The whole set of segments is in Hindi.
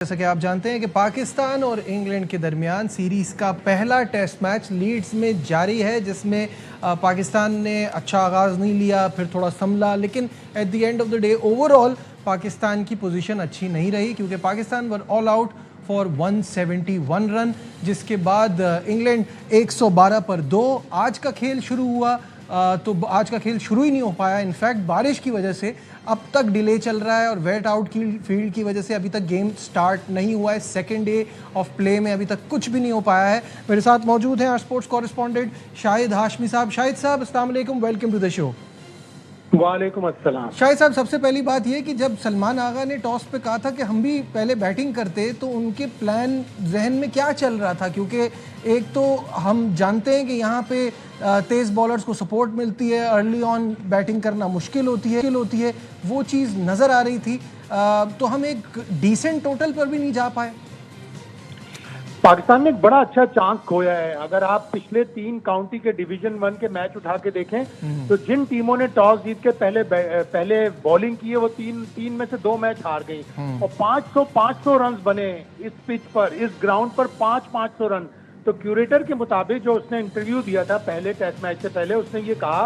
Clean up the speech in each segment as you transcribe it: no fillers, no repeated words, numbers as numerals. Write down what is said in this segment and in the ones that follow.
जैसा कि आप जानते हैं कि पाकिस्तान और इंग्लैंड के दरमियान सीरीज़ का पहला टेस्ट मैच लीड्स में जारी है, जिसमें पाकिस्तान ने अच्छा आगाज़ नहीं लिया, फिर थोड़ा संभला, लेकिन at the end of the day overall Pakistan की पोजीशन अच्छी नहीं रही, क्योंकि Pakistan were all out for 171 run, जिसके बाद इंग्लैंड 112 पर 2। आज का खेल शुरू हुआ तो आज का खेल शुरू ही नहीं हो पाया। इनफैक्ट बारिश की वजह से अब तक डिले चल रहा है और वेट आउट की फील्ड की वजह से अभी तक गेम स्टार्ट नहीं हुआ है। सेकेंड डे ऑफ प्ले में अभी तक कुछ भी नहीं हो पाया है। मेरे साथ मौजूद हैं our sports correspondent Shahid Hashmi साहब। शाहिद साहब, अस्सलाम वालेकुम, वेलकम टू द शो। वालेकुम अस्सलाम। शाहिद साहब, सबसे पहली बात यह कि जब सलमान आगा ने टॉस पे कहा था कि हम भी पहले बैटिंग करते, तो उनके प्लान जहन में क्या चल रहा था? क्योंकि एक तो हम जानते हैं कि यहाँ पे तेज़ बॉलर्स को सपोर्ट मिलती है, अर्ली ऑन बैटिंग करना मुश्किल होती है, वो चीज़ नज़र आ रही थी। तो हम एक डिसेंट टोटल पर भी नहीं जा पाए। पाकिस्तान ने एक बड़ा अच्छा चांस खोया है। अगर आप पिछले 3 काउंटी के डिवीजन 1 के मैच उठा के देखें तो जिन टीमों ने टॉस जीत के पहले बॉलिंग की है, वो तीन में से 2 मैच हार गई और 500 रन बने इस पिच पर, इस ग्राउंड पर 500 रन। तो क्यूरेटर के मुताबिक, जो उसने इंटरव्यू दिया था पहले टेस्ट मैच से पहले, उसने ये कहा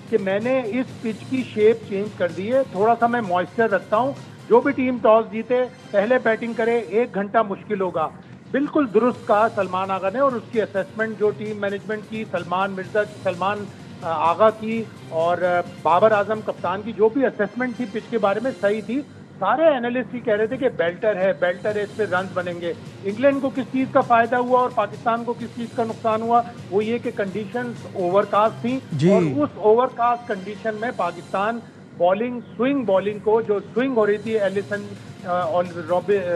कि मैंने इस पिच की शेप चेंज कर दी है, थोड़ा सा मैं मॉइस्चर रखता हूँ, जो भी टीम टॉस जीते पहले बैटिंग करे, 1 घंटा मुश्किल होगा। बिल्कुल दुरुस्त कहा सलमान आगा ने, और उसकी असेसमेंट जो टीम मैनेजमेंट की, सलमान आगा की और बाबर आजम कप्तान की जो भी असेसमेंट थी पिच के बारे में, सही थी। सारे एनालिस्ट ही कह रहे थे कि बेल्टर है, इस पे रन बनेंगे। इंग्लैंड को किस चीज का फायदा हुआ और पाकिस्तान को किस चीज का नुकसान हुआ, वो ये कि कंडीशंस ओवरकास्ट थी, और उस ओवरकास्ट कंडीशन में पाकिस्तान बॉलिंग, स्विंग बॉलिंग को, जो स्विंग हो रही थी एलिसन और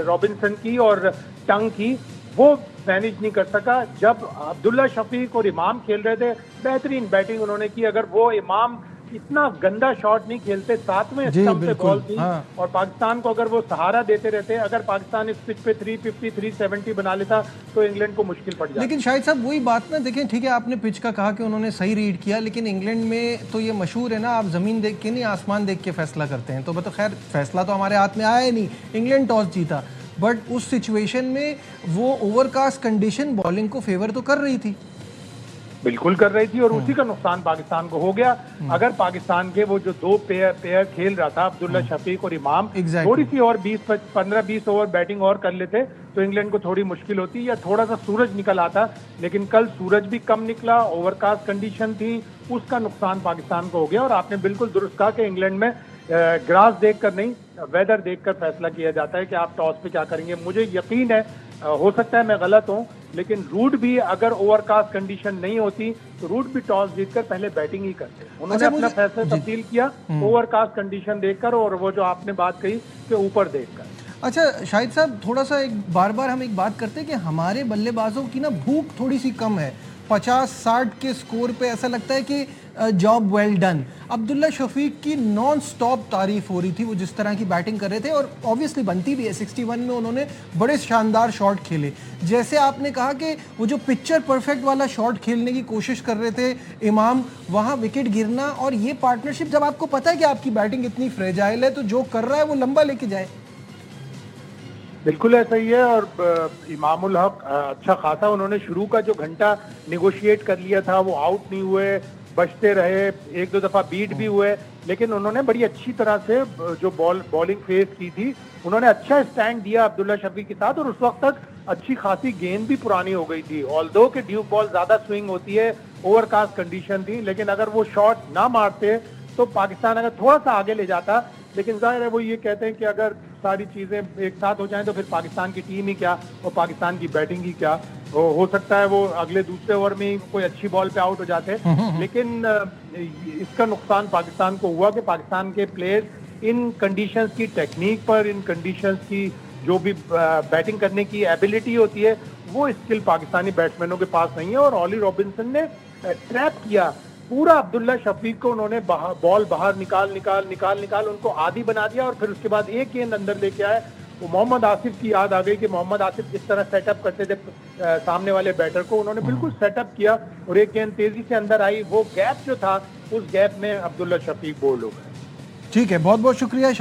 रॉबिन्सन की और टंग की, वो मैनेज नहीं कर सका। जब अब्दुल्ला शफीक और इमाम खेल रहे थे, बेहतरीन बैटिंग उन्होंने की। अगर वो इमाम इतना गंदा शॉट नहीं खेलते, 7वें स्टंप पे बॉल थी, और पाकिस्तान को अगर वो सहारा देते रहते, अगर पाकिस्तान इस पिच पे 350 370 बना लेता तो इंग्लैंड को मुश्किल पड़ जाती। लेकिन शाहिद साहब, वही बात ना, देखें, ठीक है आपने पिच का कहा कि उन्होंने सही रीड किया, लेकिन इंग्लैंड में तो ये मशहूर है ना, आप जमीन देख के नहीं आसमान देख के फैसला करते हैं। तो मतलब खैर, फैसला तो हमारे हाथ में आया ही नहीं, इंग्लैंड टॉस जीता, बट उस सिचुएशन में वो ओवरकास्ट कंडीशन बॉलिंग को फेवर तो कर रही थी, बिल्कुल कर रही थी, और उसी का नुकसान पाकिस्तान को हो गया। अगर पाकिस्तान के वो जो 2 पेयर खेल रहा था, अब्दुल्ला शफीक और इमाम, थोड़ी सी और 15-20 ओवर बैटिंग और कर लेते तो इंग्लैंड को थोड़ी मुश्किल होती, या थोड़ा सा सूरज निकल आता। लेकिन कल सूरज भी कम निकला, ओवरकास्ट कंडीशन थी, उसका नुकसान पाकिस्तान को हो गया। और आपने बिल्कुल दुरुस्त कहा कि इंग्लैंड में ग्रास देखकर नहीं, वेदर देखकर फैसला किया जाता है कि आप टॉस पे क्या करेंगे। मुझे यकीन है, हो सकता है मैं गलत हूं, लेकिन रूट भी अगर ओवरकास्ट कंडीशन नहीं होती तो रूट भी टॉस जीतकर पहले बैटिंग ही करते। उन्होंने अपना फैसला तब्दील किया ओवरकास्ट कंडीशन देखकर, और वो जो आपने बात कही कि ऊपर देखकर। अच्छा शाहिद साहब, थोड़ा सा बार बार हम एक बात करते हैं कि हमारे बल्लेबाजों की ना भूख थोड़ी सी कम है। 50-60 के स्कोर पे ऐसा लगता है कि job well done. Abdullah Shafique की नॉन स्टॉप तारीफ हो रही थी, वो जिस तरह की बैटिंग कर रहे थे, और ऑब्वियसली बनती भी है। 61 में उन्होंने बड़े शानदार शॉट खेले। जैसे आपने कहा कि वो जो पिक्चर परफेक्ट वाला शॉट खेलने की कोशिश कर रहे थे इमाम, वहाँ विकेट गिरना, और ये पार्टनरशिप, जब आपको पता है कि आपकी बैटिंग इतनी फ्रेजाइल है, तो जो कर रहा है वो लंबा लेके जाए। बिल्कुल ऐसा ही है। और इमामुल हक अच्छा खासा, उन्होंने शुरू का जो घंटा निगोशिएट कर लिया था, वो आउट नहीं हुए, बचते रहे, 1-2 दफा बीट भी हुए, लेकिन उन्होंने बड़ी अच्छी तरह से जो बॉलिंग फेस की थी, उन्होंने अच्छा स्टैंड दिया अब्दुल्ला शफीक के साथ। और उस वक्त तक अच्छी खासी गेंद भी पुरानी हो गई थी, ऑल्दो कि ड्यूक बॉल ज्यादा स्विंग होती है, ओवरकास्ट कंडीशन थी, लेकिन अगर वो शॉट ना मारते तो पाकिस्तान अगर थोड़ा सा आगे ले जाता। लेकिन जाहिर है वो ये कहते हैं कि अगर सारी चीजें एक साथ हो जाएं तो फिर पाकिस्तान की टीम ही क्या और पाकिस्तान की बैटिंग ही क्या। हो सकता है वो अगले दूसरे ओवर में कोई अच्छी बॉल पे आउट हो जाते, लेकिन इसका नुकसान पाकिस्तान को हुआ कि पाकिस्तान के प्लेयर्स इन कंडीशंस की टेक्निक पर, इन कंडीशंस की जो भी बैटिंग करने की एबिलिटी होती है, वो स्किल पाकिस्तानी बैट्समैनों के पास नहीं है। और ऑली रॉबिन्सन ने ट्रैप किया पूरा अब्दुल्ला शफीक को, उन्होंने बॉल बाहर निकाल उनको आदी बना दिया, और फिर उसके बाद एक गेंद अंदर लेके आए। वो मोहम्मद आसिफ की याद आ गई कि मोहम्मद आसिफ जिस तरह सेटअप करते थे सामने वाले बैटर को, उन्होंने बिल्कुल सेटअप किया, और एक गेंद तेजी से अंदर आई। वो गैप जो था, उस गैप में अब्दुल्ला शफीक बोल्ड हो गए। ठीक है, बहुत बहुत शुक्रिया।